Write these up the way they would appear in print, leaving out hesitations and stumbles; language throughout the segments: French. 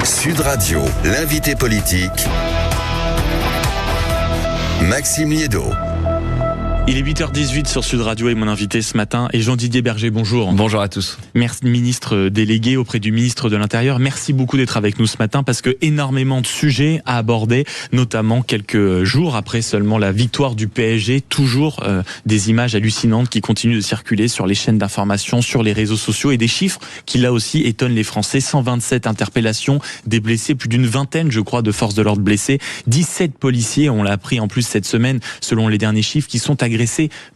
Sud Radio, l'invité politique, Maxime Liédot. Il est 8h18 sur Sud Radio et mon invité ce matin est Jean-Didier Berger. Bonjour. Bonjour à tous. Merci, ministre délégué auprès du ministre de l'Intérieur. Merci beaucoup d'être avec nous ce matin parce que énormément de sujets à aborder, notamment quelques jours après seulement la victoire du PSG. Toujours des images hallucinantes qui continuent de circuler sur les chaînes d'information, sur les réseaux sociaux et des chiffres qui là aussi étonnent les Français. 127 interpellations, des blessés, plus d'une vingtaine je crois de forces de l'ordre blessés. 17 policiers, on l'a appris en plus cette semaine selon les derniers chiffres, qui sont agressés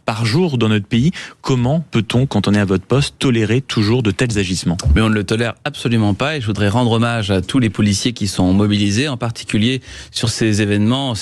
par jour dans notre pays. Comment peut-on, quand on est à votre poste, tolérer toujours de tels agissements ? Mais on ne le tolère absolument pas et je voudrais rendre hommage à tous les policiers qui sont mobilisés, en particulier sur ces événements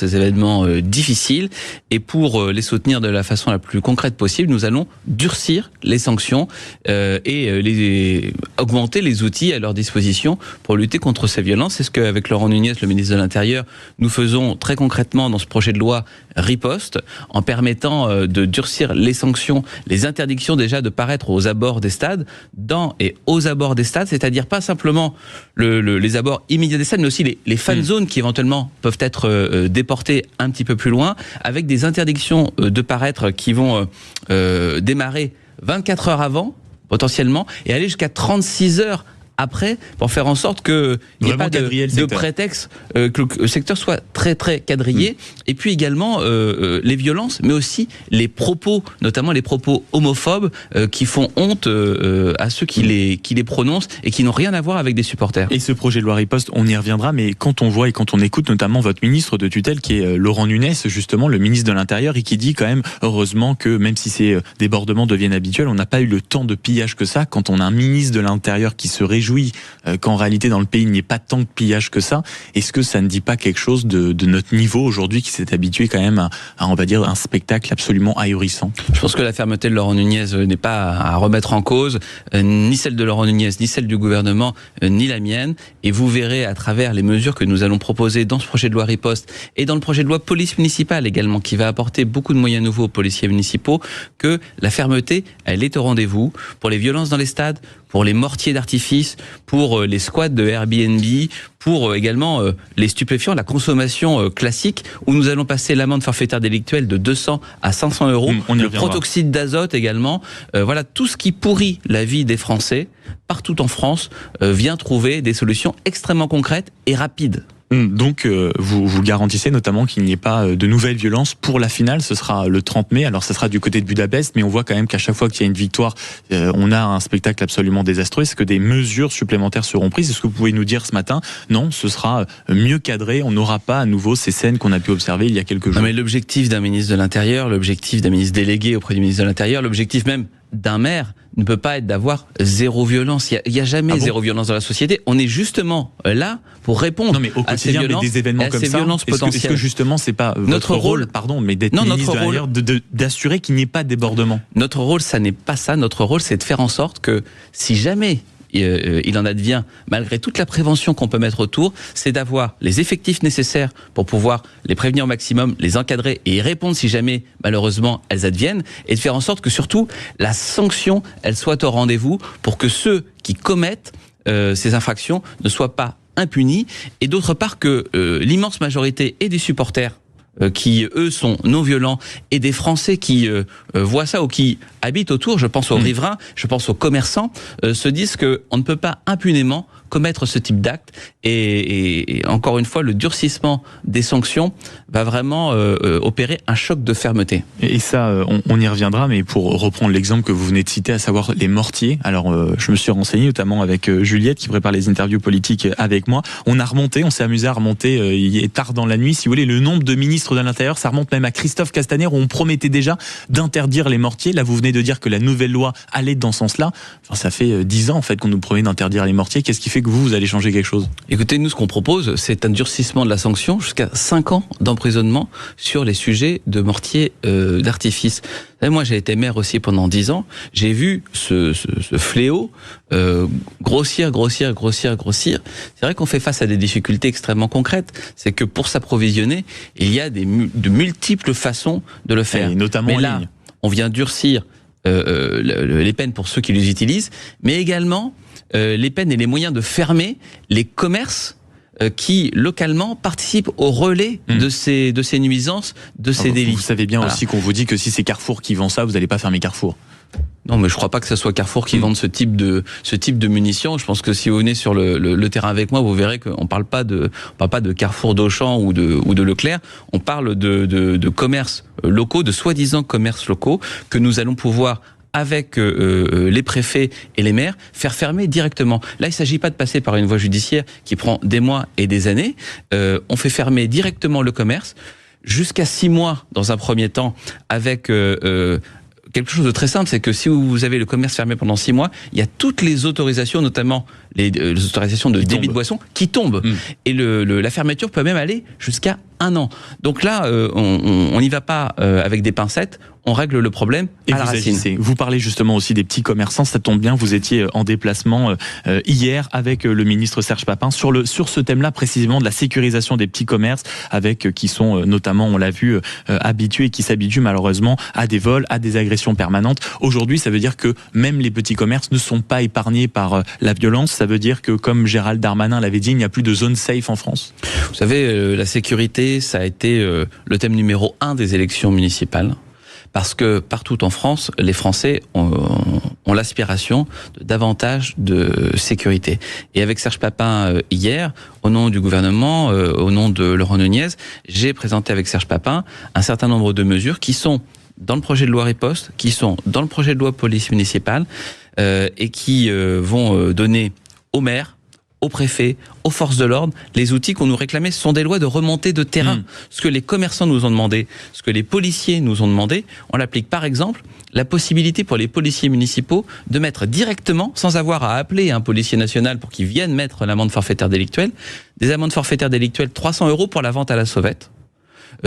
difficiles. Et pour les soutenir de la façon la plus concrète possible, nous allons durcir les sanctions et augmenter les outils à leur disposition pour lutter contre ces violences. C'est ce qu'avec Laurent Nunez, le ministre de l'Intérieur, nous faisons très concrètement dans ce projet de loi riposte, en permettant de durcir les sanctions, les interdictions déjà de paraître aux abords des stades, dans et aux abords des stades, c'est-à-dire pas simplement les abords immédiats des stades, mais aussi les fan zones qui éventuellement peuvent être déportées un petit peu plus loin, avec des interdictions de paraître qui vont démarrer 24 heures avant, potentiellement, et aller jusqu'à 36 heures après, pour faire en sorte qu'il n'y ait pas de prétexte, que le secteur soit très très quadrillé, et puis également les violences, mais aussi les propos, notamment les propos homophobes qui font honte à ceux qui les prononcent et qui n'ont rien à voir avec des supporters. Et ce projet de loi riposte, on y reviendra, mais quand on voit et quand on écoute notamment votre ministre de tutelle qui est Laurent Nunez, justement le ministre de l'Intérieur, et qui dit quand même, heureusement que même si ces débordements deviennent habituels, on n'a pas eu le temps de pillage que ça, quand on a un ministre de l'Intérieur qui se réjouit qu'en réalité dans le pays il n'y ait pas tant de pillage que ça. Est-ce que ça ne dit pas quelque chose de notre niveau aujourd'hui qui s'est habitué quand même à on va dire un spectacle absolument ahurissant? Je pense que la fermeté de Laurent Nunez n'est pas à remettre en cause, ni celle de Laurent Nunez, ni celle du gouvernement, ni la mienne. Et vous verrez à travers les mesures que nous allons proposer dans ce projet de loi riposte et dans le projet de loi police municipale également, qui va apporter beaucoup de moyens nouveaux aux policiers municipaux, que la fermeté, elle est au rendez-vous pour les violences dans les stades, pour les mortiers d'artifice, pour les squats de Airbnb, pour également les stupéfiants, la consommation classique, où nous allons passer l'amende forfaitaire délictuelle de 200 à 500 euros, le protoxyde d'azote également. Voilà, tout ce qui pourrit la vie des Français, partout en France, vient trouver des solutions extrêmement concrètes et rapides. Donc vous garantissez notamment qu'il n'y ait pas de nouvelles violences pour la finale, ce sera le 30 mai, alors ça sera du côté de Budapest, mais on voit quand même qu'à chaque fois qu'il y a une victoire, on a un spectacle absolument désastreux. Est-ce que des mesures supplémentaires seront prises? Est-ce que vous pouvez nous dire ce matin, non, ce sera mieux cadré, on n'aura pas à nouveau ces scènes qu'on a pu observer il y a quelques jours? Non, mais l'objectif d'un ministre de l'Intérieur, l'objectif d'un ministre délégué auprès du ministre de l'Intérieur, l'objectif même d'un maire ne peut pas être d'avoir zéro violence. Il y a jamais zéro violence dans la société. On est justement là pour répondre à ces violences, mais des événements comme ça, est-ce que justement c'est pas votre rôle, mais d'être ministre de l'Intérieur, d'assurer qu'il n'y ait pas de débordement? Notre rôle, ça n'est pas ça. Notre rôle, c'est de faire en sorte que si jamais il en advient, malgré toute la prévention qu'on peut mettre autour, c'est d'avoir les effectifs nécessaires pour pouvoir les prévenir au maximum, les encadrer et y répondre si jamais, malheureusement, elles adviennent, et de faire en sorte que surtout, la sanction, elle soit au rendez-vous pour que ceux qui commettent ces infractions ne soient pas impunis, et d'autre part que l'immense majorité et des supporters qui, eux, sont non-violents, et des Français qui voient ça ou qui habitent autour, je pense aux riverains, je pense aux commerçants, se disent qu'on ne peut pas impunément commettre ce type d'acte. Et encore une fois, le durcissement des sanctions va vraiment opérer un choc de fermeté. Et ça, on y reviendra, mais pour reprendre l'exemple que vous venez de citer, à savoir les mortiers, alors je me suis renseigné notamment avec Juliette qui prépare les interviews politiques avec moi. On s'est amusé à remonter, il est tard dans la nuit, si vous voulez, le nombre de ministres de l'Intérieur, ça remonte même à Christophe Castaner, où on promettait déjà d'interdire les mortiers. Là, vous venez de dire que la nouvelle loi allait dans ce sens-là. Enfin, ça fait 10 ans en fait qu'on nous promet d'interdire les mortiers. Qu'est-ce qui fait que vous allez changer quelque chose? Écoutez, nous, ce qu'on propose, c'est un durcissement de la sanction jusqu'à 5 ans d'emprisonnement sur les sujets de mortiers d'artifice. Moi, j'ai été maire aussi pendant 10 ans. J'ai vu ce fléau grossir. C'est vrai qu'on fait face à des difficultés extrêmement concrètes. C'est que pour s'approvisionner, il y a de multiples façons de le faire. Et notamment mais en là, ligne. on vient durcir les peines pour ceux qui les utilisent, mais également les peines et les moyens de fermer les commerces qui, localement, participent au relais de ces nuisances, de ces délits. Vous savez bien aussi qu'on vous dit que si c'est Carrefour qui vend ça, vous n'allez pas fermer Carrefour. Non, mais je crois pas que ce soit Carrefour qui vende ce type de munitions. Je pense que si vous venez sur le terrain avec moi, vous verrez qu'on parle pas de Carrefour, d'Auchan ou de Leclerc. On parle de commerces locaux, de soi-disant commerces locaux que nous allons pouvoir, avec les préfets et les maires, faire fermer directement. Là, il ne s'agit pas de passer par une voie judiciaire qui prend des mois et des années. On fait fermer directement le commerce, jusqu'à 6 mois dans un premier temps, avec quelque chose de très simple, c'est que si vous avez le commerce fermé pendant 6 mois, il y a toutes les autorisations, notamment les autorisations de débit de boisson, qui tombent. Et la fermeture peut même aller jusqu'à 1 an. Donc là, on n'y va pas avec des pincettes, on règle le problème à la racine. Vous parlez justement aussi des petits commerçants, ça tombe bien, vous étiez en déplacement hier avec le ministre Serge Papin sur ce thème-là précisément de la sécurisation des petits commerces, avec qui sont notamment, on l'a vu, habitués et qui s'habituent malheureusement à des vols, à des agressions permanentes. Aujourd'hui, ça veut dire que même les petits commerces ne sont pas épargnés par la violence. Ça veut dire que, comme Gérald Darmanin l'avait dit, il n'y a plus de zone safe en France. Vous savez, la sécurité, ça a été le thème numéro 1 des élections municipales. Parce que partout en France, les Français ont l'aspiration de davantage de sécurité. Et avec Serge Papin hier, au nom du gouvernement, au nom de Laurent Nunez, j'ai présenté avec Serge Papin un certain nombre de mesures qui sont dans le projet de loi Riposte, qui sont dans le projet de loi police municipale, et qui vont donner aux maires, aux préfets, aux forces de l'ordre, les outils qu'on nous réclamait. Ce sont des lois de remontée de terrain. Ce que les commerçants nous ont demandé, ce que les policiers nous ont demandé, on l'applique. Par exemple, la possibilité pour les policiers municipaux de mettre directement, sans avoir à appeler un policier national pour qu'il vienne mettre l'amende forfaitaire délictuelle, des amendes forfaitaires délictuelles, 300 € pour la vente à la sauvette,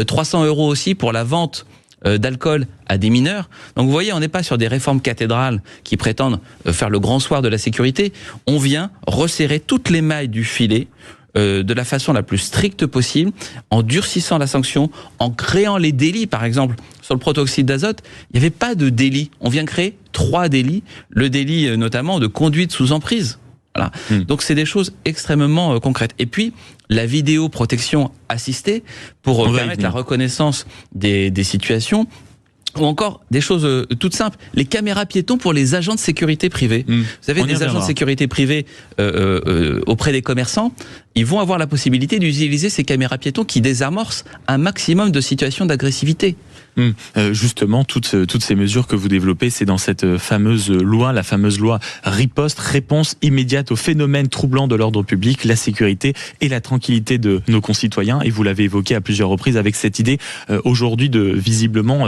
300 € aussi pour la vente d'alcool à des mineurs. Donc vous voyez, on n'est pas sur des réformes cathédrales qui prétendent faire le grand soir de la sécurité. On vient resserrer toutes les mailles du filet de la façon la plus stricte possible, en durcissant la sanction, en créant les délits. Par exemple, sur le protoxyde d'azote, il n'y avait pas de délit. On vient créer 3 délits. Le délit notamment de conduite sous emprise. Voilà. Donc c'est des choses extrêmement concrètes. Et puis la vidéoprotection assistée pour permettre la reconnaissance des situations, ou encore des choses toutes simples, les caméras piétons pour les agents de sécurité privés. Vous avez des agents de sécurité privés auprès des commerçants, ils vont avoir la possibilité d'utiliser ces caméras piétons qui désamorcent un maximum de situations d'agressivité. Justement, toutes ces mesures que vous développez, c'est dans cette fameuse loi, la fameuse loi Riposte, réponse immédiate aux phénomènes troublants de l'ordre public, la sécurité et la tranquillité de nos concitoyens. Et vous l'avez évoqué à plusieurs reprises avec cette idée aujourd'hui de visiblement,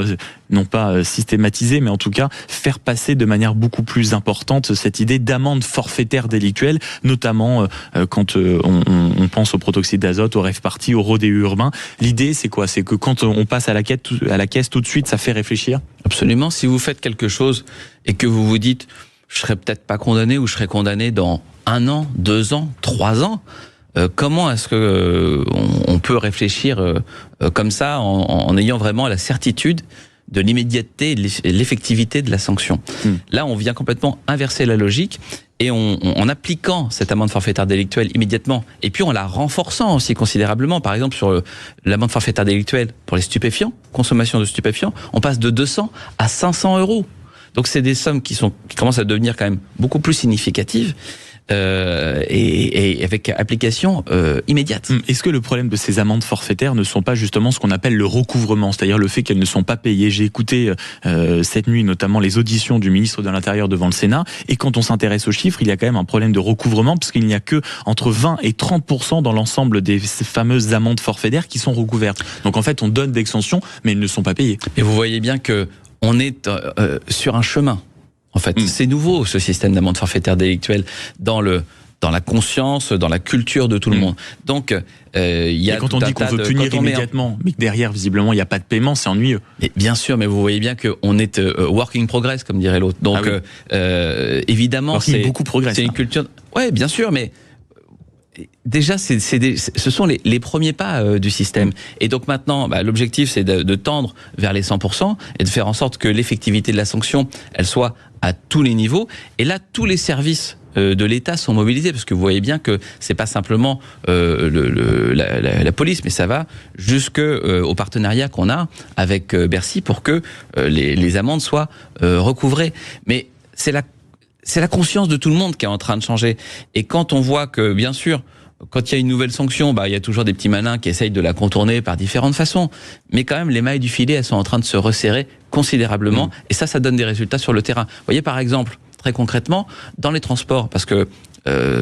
non pas systématiser, mais en tout cas faire passer de manière beaucoup plus importante cette idée d'amende forfaitaire délictuelle, notamment quand on pense au protoxyde d'azote, au rave-party, au rodéo urbain. L'idée, c'est quoi? C'est que quand on passe à la caisse tout de suite, ça fait réfléchir? Absolument. Si vous faites quelque chose et que vous vous dites je serai peut-être pas condamné ou je serai condamné dans 1 an, 2 ans, 3 ans, comment est-ce que on peut réfléchir comme ça en ayant vraiment la certitude de l'immédiateté et de l'effectivité de la sanction? Là, on vient complètement inverser la logique. Et en appliquant cette amende forfaitaire délictuelle immédiatement, et puis en la renforçant aussi considérablement, par exemple sur l'amende forfaitaire délictuelle pour les stupéfiants, consommation de stupéfiants, on passe de 200 à 500 €. Donc c'est des sommes qui commencent à devenir quand même beaucoup plus significatives. Et avec application immédiate. Est-ce que le problème de ces amendes forfaitaires ne sont pas justement ce qu'on appelle le recouvrement, c'est-à-dire le fait qu'elles ne sont pas payées? J'ai écouté cette nuit notamment les auditions du ministre de l'Intérieur devant le Sénat, et quand on s'intéresse aux chiffres, il y a quand même un problème de recouvrement, puisqu'il n'y a que entre 20 et 30% dans l'ensemble des fameuses amendes forfaitaires qui sont recouvertes. Donc en fait, on donne d'extensions, mais elles ne sont pas payées. Et vous voyez bien que on est sur un chemin. En fait, c'est nouveau ce système d'amende forfaitaire délictuelle dans la conscience, dans la culture de tout le monde. Donc, il y a quand on dit qu'on veut punir immédiatement, mais que derrière, visiblement, il n'y a pas de paiement, c'est ennuyeux. Et bien sûr, mais vous voyez bien qu'on est work in progress, comme dirait l'autre. Donc, évidemment, c'est beaucoup progressé. C'est une culture. Ouais, bien sûr, mais Déjà, ce sont les premiers pas du système. Et donc maintenant, l'objectif, c'est de tendre vers les 100% et de faire en sorte que l'effectivité de la sanction, elle soit à tous les niveaux. Et là, tous les services de l'État sont mobilisés, parce que vous voyez bien que c'est pas simplement la police, mais ça va jusqu'au partenariat qu'on a avec Bercy pour que les amendes soient recouvrées. Mais c'est la conscience de tout le monde qui est en train de changer. Et quand on voit que, bien sûr, quand il y a une nouvelle sanction, il y a toujours des petits malins qui essayent de la contourner par différentes façons. Mais quand même, les mailles du filet, elles sont en train de se resserrer considérablement. Et ça donne des résultats sur le terrain. Vous voyez, par exemple, très concrètement, dans les transports, parce que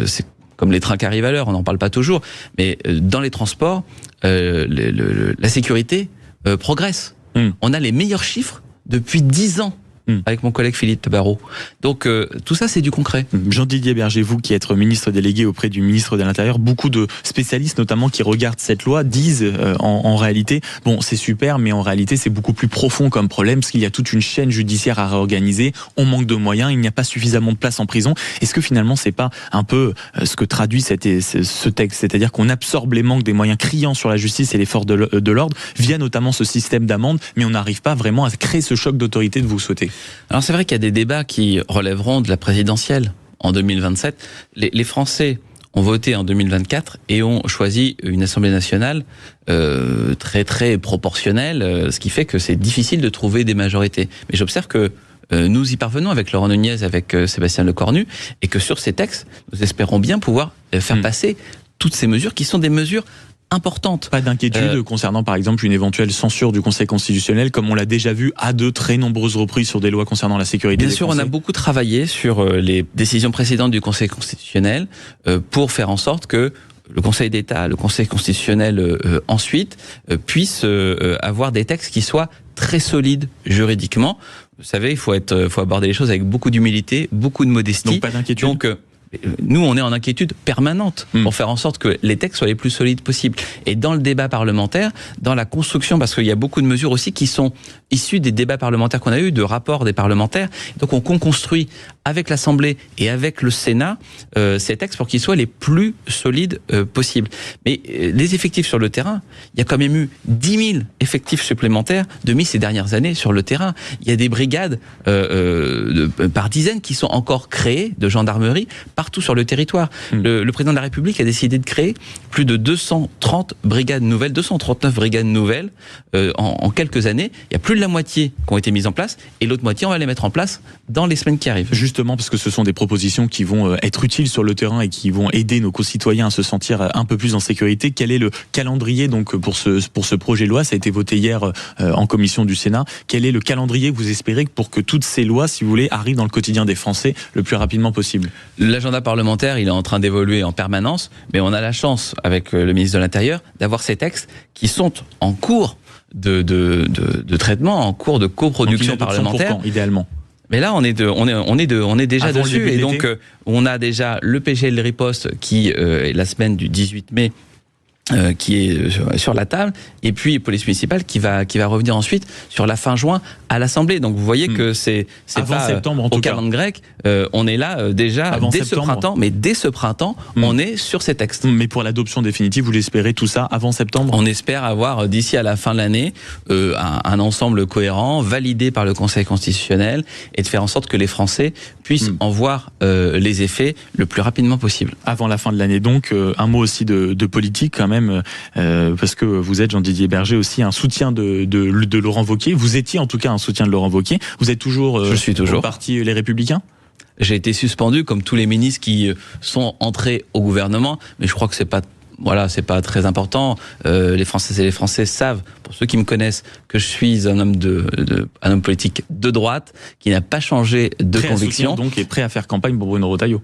c'est comme les trains qui arrivent à l'heure, on n'en parle pas toujours, mais dans les transports, la sécurité progresse. On a les meilleurs chiffres depuis 10 ans. Avec mon collègue Philippe Tabarot. Donc tout ça, c'est du concret. Jean-Didier Berger, vous qui êtes ministre délégué auprès du ministre de l'Intérieur, beaucoup de spécialistes notamment qui regardent cette loi disent en réalité, bon c'est super, mais en réalité c'est beaucoup plus profond comme problème, parce qu'il y a toute une chaîne judiciaire à réorganiser, on manque de moyens, il n'y a pas suffisamment de place en prison. Est-ce que finalement c'est pas un peu ce que traduit ce texte, c'est-à-dire qu'on absorbe les manques des moyens criants sur la justice et les forces de l'ordre via notamment ce système d'amende, mais on n'arrive pas vraiment à créer ce choc d'autorité que vous souhaitez? Alors c'est vrai qu'il y a des débats qui relèveront de la présidentielle en 2027. Les Français ont voté en 2024 et ont choisi une Assemblée nationale très très proportionnelle, ce qui fait que c'est difficile de trouver des majorités. Mais j'observe que nous y parvenons avec Laurent Nunez, avec Sébastien Lecornu, et que sur ces textes, nous espérons bien pouvoir faire passer toutes ces mesures qui sont des mesures importante. Pas d'inquiétude concernant par exemple une éventuelle censure du Conseil constitutionnel, comme on l'a déjà vu à de très nombreuses reprises sur des lois concernant la sécurité. Bien sûr, on a beaucoup travaillé sur les décisions précédentes du Conseil constitutionnel pour faire en sorte que le Conseil d'État, le Conseil constitutionnel ensuite, puissent avoir des textes qui soient très solides juridiquement. Vous savez, il faut aborder les choses avec beaucoup d'humilité, beaucoup de modestie. Donc pas d'inquiétude. Donc, nous, on est en inquiétude permanente pour faire en sorte que les textes soient les plus solides possibles. Et dans le débat parlementaire, dans la construction, parce qu'il y a beaucoup de mesures aussi qui sont issues des débats parlementaires qu'on a eus, de rapports des parlementaires. Donc on construit avec l'Assemblée et avec le Sénat ces textes pour qu'ils soient les plus solides possibles. Mais les effectifs sur le terrain, il y a quand même eu 10 000 effectifs supplémentaires de mis ces dernières années sur le terrain. Il y a des brigades par dizaines qui sont encore créées de gendarmerie partout sur le territoire. Le président de la République a décidé de créer plus de 230 brigades nouvelles, 239 brigades nouvelles en quelques années. Il y a plus de la moitié qui ont été mises en place et l'autre moitié, on va les mettre en place dans les semaines qui arrivent. Justement, parce que ce sont des propositions qui vont être utiles sur le terrain et qui vont aider nos concitoyens à se sentir un peu plus en sécurité. Quel est le calendrier donc pour ce projet de loi? Ça a été voté hier en commission du Sénat. Quel est le calendrier que vous espérez pour que toutes ces lois, si vous voulez, arrivent dans le quotidien des Français le plus rapidement possible? L'agenda parlementaire, il est en train d'évoluer en permanence, mais on a la chance, avec le ministre de l'Intérieur, d'avoir ces textes qui sont en cours de traitement, en cours de coproduction parlementaire. Pour quand, idéalement? Mais là, on est déjà avant dessus. Et donc, on a déjà le PGL riposte qui est la semaine du 18 mai. Qui est sur la table, et puis police municipale qui va revenir ensuite sur la fin juin à l'Assemblée. Donc vous voyez que c'est pas septembre, en au tout cas. calendrier grec, on est là déjà avant dès septembre. ce printemps, mais dès ce printemps, on est sur ces textes. Mais pour l'adoption définitive, vous l'espérez tout ça avant septembre? On espère avoir d'ici à la fin de l'année un ensemble cohérent, validé par le Conseil constitutionnel, et de faire en sorte que les Français puissent en voir les effets le plus rapidement possible. Avant la fin de l'année donc, un mot aussi de politique quand même. Parce que vous êtes, Jean-Didier Berger, aussi un soutien de Laurent Wauquiez. Vous étiez en tout cas un soutien de Laurent Wauquiez. Vous êtes toujours, Je suis toujours au parti Les Républicains? J'ai été suspendu comme tous les ministres qui sont entrés au gouvernement, mais je crois que c'est pas très important. Les Françaises et les Français savent, pour ceux qui me connaissent, que je suis un homme politique de droite qui n'a pas changé de conviction. Donc est prêt à faire campagne pour Bruno Retailleau.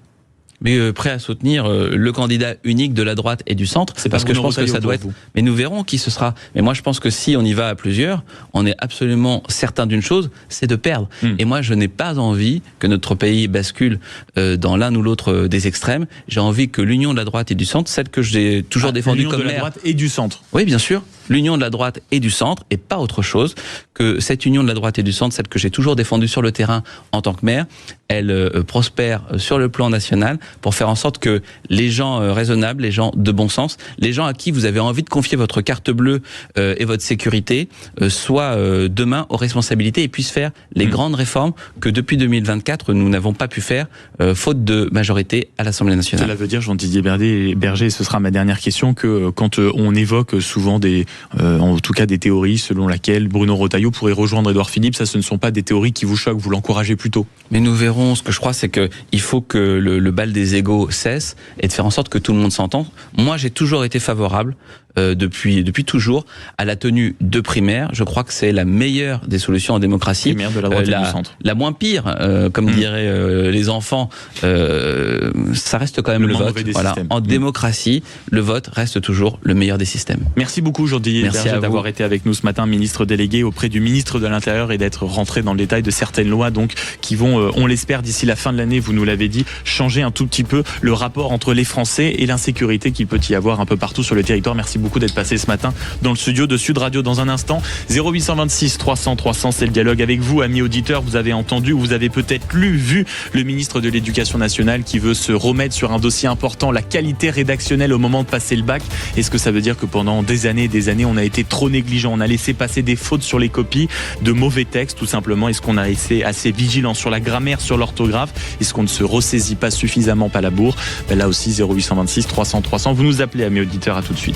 Mais prêt à soutenir le candidat unique de la droite et du centre, C'est parce que je pense que ça doit être. vous. Mais nous verrons qui ce sera. Mais moi, je pense que si on y va à plusieurs, on est absolument certain d'une chose, c'est de perdre. Et moi, je n'ai pas envie que notre pays bascule dans l'un ou l'autre des extrêmes. J'ai envie que l'union de la droite et du centre, celle que j'ai toujours défendue comme de la maire. droite et du centre. Oui, bien sûr. l'union de la droite et du centre, et pas autre chose, que cette union de la droite et du centre, celle que j'ai toujours défendue sur le terrain en tant que maire, elle prospère sur le plan national pour faire en sorte que les gens raisonnables, les gens de bon sens, les gens à qui vous avez envie de confier votre carte bleue et votre sécurité soient demain aux responsabilités et puissent faire les grandes réformes que depuis 2024 nous n'avons pas pu faire faute de majorité à l'Assemblée nationale. Cela veut dire, Jean-Didier Berger, et ce sera ma dernière question, que quand on évoque souvent en tout cas des théories selon laquelle Bruno Retailleau pourrait rejoindre Édouard Philippe, ça ce ne sont pas des théories qui vous choquent, vous l'encouragez plutôt. Mais nous verrons. Ce que je crois, c'est qu'il faut que le bal des égos cesse et de faire en sorte que tout le monde s'entende. Moi, j'ai toujours été favorable depuis toujours à la tenue de primaires. Je crois que c'est la meilleure des solutions en démocratie. Primaire de la droite et du centre. La moins pire, comme diraient les enfants, ça reste quand même le vote. Voilà. En démocratie, le vote reste toujours le meilleur des systèmes. Merci beaucoup, Jean-Didier Berger, d'avoir été avec nous ce matin, ministre délégué auprès du ministre de l'Intérieur, et d'être rentré dans le détail de certaines lois donc qui vont, on l'espère, d'ici la fin de l'année, vous nous l'avez dit, changer un tout petit peu le rapport entre les Français et l'insécurité qu'il peut y avoir un peu partout sur le territoire. Merci beaucoup d'être passé ce matin dans le studio de Sud Radio. Dans un instant, 0826 300 300, c'est le dialogue avec vous, amis auditeurs. Vous avez entendu, vous avez peut-être vu le ministre de l'Éducation nationale qui veut se remettre sur un dossier important, la qualité rédactionnelle au moment de passer le bac. Est-ce que ça veut dire que pendant des années, on a été trop négligent, on a laissé passer des fautes sur les copies, de mauvais textes tout simplement? Est-ce qu'on a été assez vigilant sur la grammaire, sur l'orthographe? Est-ce qu'on ne se ressaisit pas suffisamment pas la bourre? Là aussi, 0826 300 300, vous nous appelez, amis auditeurs. À tout de suite.